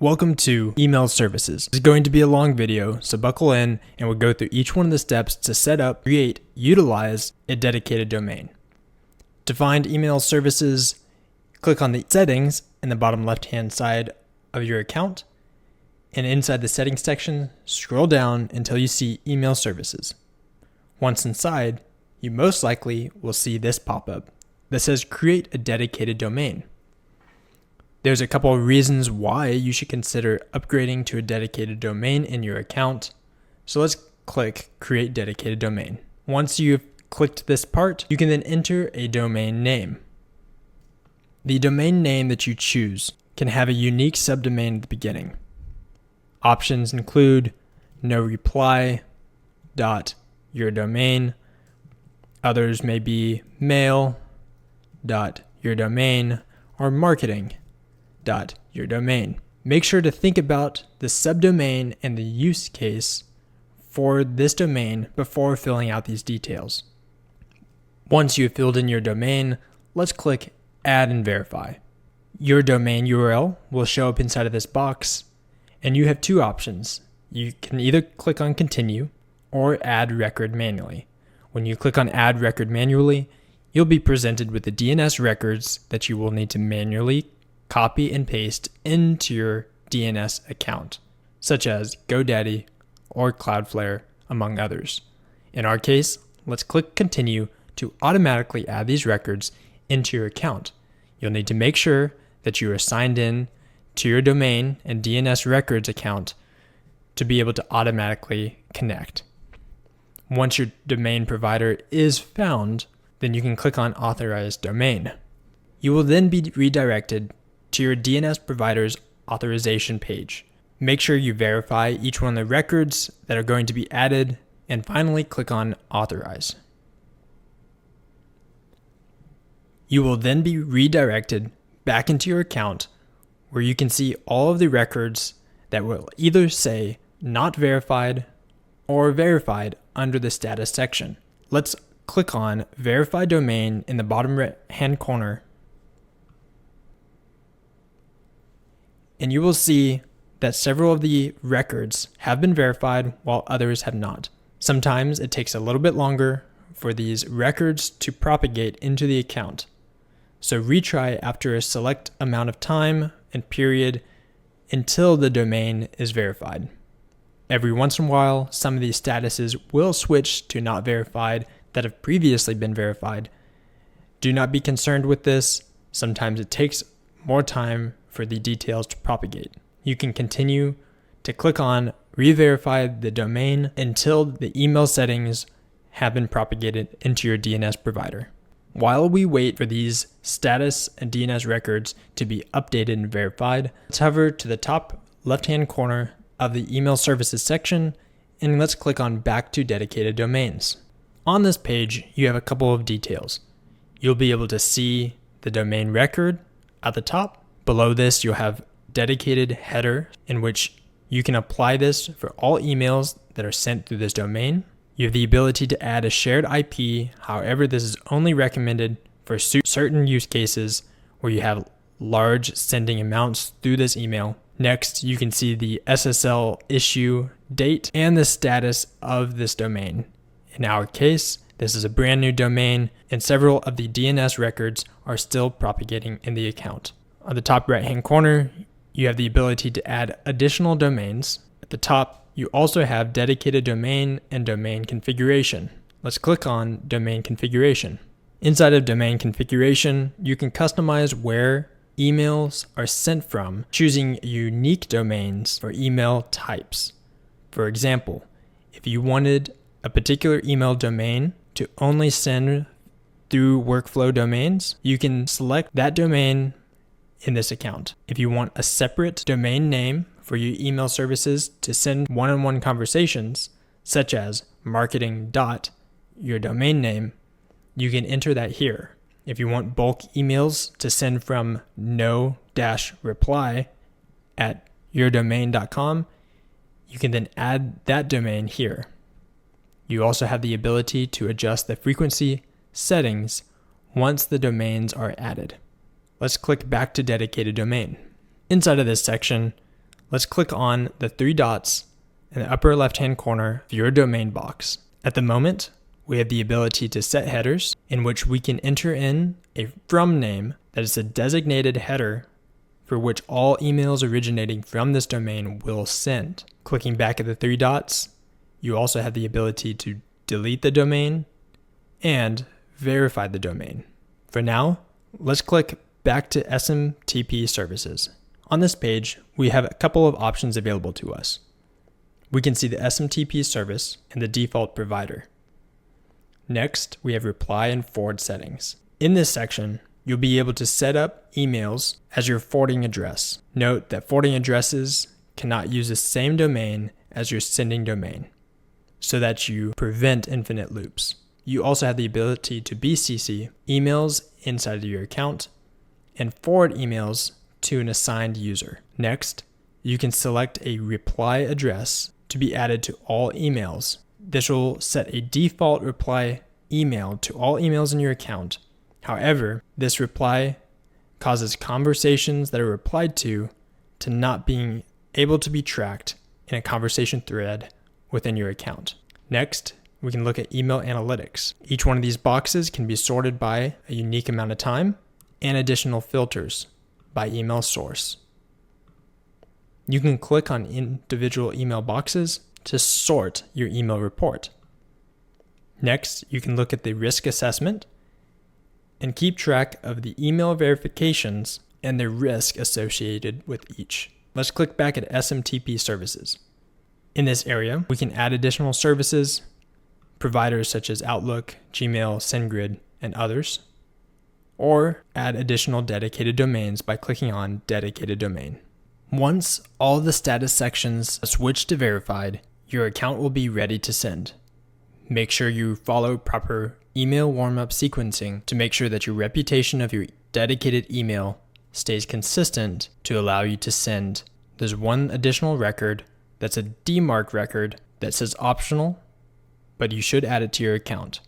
Welcome to Email Services. This is going to be a long video, so buckle in and we'll go through each one of the steps to set up, create, utilize a dedicated domain. To find email services, click on the settings in the bottom left-hand side of your account, and inside the settings section, scroll down until you see email services. Once inside, you most likely will see this pop up that says create a dedicated domain. There's a couple of reasons why you should consider upgrading to a dedicated domain in your account. So let's click Create Dedicated Domain. Once you've clicked this part, you can then enter a domain name. The domain name that you choose can have a unique subdomain at the beginning. Options include no reply, .yourdomain. Others may be mail, .yourdomain, or marketing. .yourdomain. Make sure to think about the subdomain and the use case for this domain before filling out these details. Once you've filled in your domain, let's click Add and Verify. Your domain URL will show up inside of this box, and you have two options. You can either click on Continue or Add Record manually. When you click on Add Record manually, you'll be presented with the DNS records that you will need to manually copy and paste into your DNS account, such as GoDaddy or Cloudflare, among others. In our case, let's click Continue to automatically add these records into your account. You'll need to make sure that you are signed in to your domain and DNS records account to be able to automatically connect. Once your domain provider is found, then you can click on Authorize Domain. You will then be redirected to your DNS provider's authorization page. Make sure you verify each one of the records that are going to be added, and finally click on Authorize. You will then be redirected back into your account where you can see all of the records that will either say not verified or verified under the status section. Let's click on Verify Domain in the bottom right-hand corner, and you will see that several of the records have been verified while others have not. Sometimes it takes a little bit longer for these records to propagate into the account. So retry after a select amount of time and period until the domain is verified. Every once in a while, some of these statuses will switch to not verified that have previously been verified. Do not be concerned with this. Sometimes it takes more time for the details to propagate. You can continue to click on Re-verify the domain until the email settings have been propagated into your DNS provider. While we wait for these status and DNS records to be updated and verified, let's hover to the top left-hand corner of the Email Services section, and let's click on Back to Dedicated Domains. On this page, you have a couple of details. You'll be able to see the domain record at the top. Below this, you'll have dedicated header in which you can apply this for all emails that are sent through this domain. You have the ability to add a shared IP. However, this is only recommended for certain use cases where you have large sending amounts through this email. Next, you can see the SSL issue date and the status of this domain. In our case, this is a brand new domain, and several of the DNS records are still propagating in the account. On the top right-hand corner, you have the ability to add additional domains. At the top, you also have dedicated domain and domain configuration. Let's click on Domain Configuration. Inside of Domain Configuration, you can customize where emails are sent from, choosing unique domains for email types. For example, if you wanted a particular email domain to only send through workflow domains, you can select that domain in this account. If you want a separate domain name for your email services to send one-on-one conversations, such as marketing.yourdomain you can enter that here. If you want bulk emails to send from no-reply@yourdomain.com, you can then add that domain here. You also have the ability to adjust the frequency settings once the domains are added. Let's click Back to Dedicated Domain. Inside of this section, let's click on the three dots in the upper left-hand corner of your domain box. At the moment, we have the ability to set headers in which we can enter in a from name that is a designated header for which all emails originating from this domain will send. Clicking back at the three dots, you also have the ability to delete the domain and verify the domain. For now, let's click back to SMTP services. On this page, we have a couple of options available to us. We can see the SMTP service and the default provider. Next, we have reply and forward settings. In this section, you'll be able to set up emails as your forwarding address. Note that forwarding addresses cannot use the same domain as your sending domain, so that you prevent infinite loops. You also have the ability to BCC emails inside of your account and forward emails to an assigned user. Next, you can select a reply address to be added to all emails. This will set a default reply email to all emails in your account. However, this reply causes conversations that are replied to not being able to be tracked in a conversation thread within your account. Next, we can look at email analytics. Each one of these boxes can be sorted by a unique amount of time and additional filters by email source. You can click on individual email boxes to sort your email report. Next, you can look at the risk assessment and keep track of the email verifications and the risk associated with each. Let's click back at SMTP services. In this area, we can add additional services, providers such as Outlook, Gmail, SendGrid, and others, or add additional dedicated domains by clicking on Dedicated Domain. Once all the status sections are switched to verified, your account will be ready to send. Make sure you follow proper email warm-up sequencing to make sure that your reputation of your dedicated email stays consistent to allow you to send. There's one additional record that's a DMARC record that says optional, but you should add it to your account.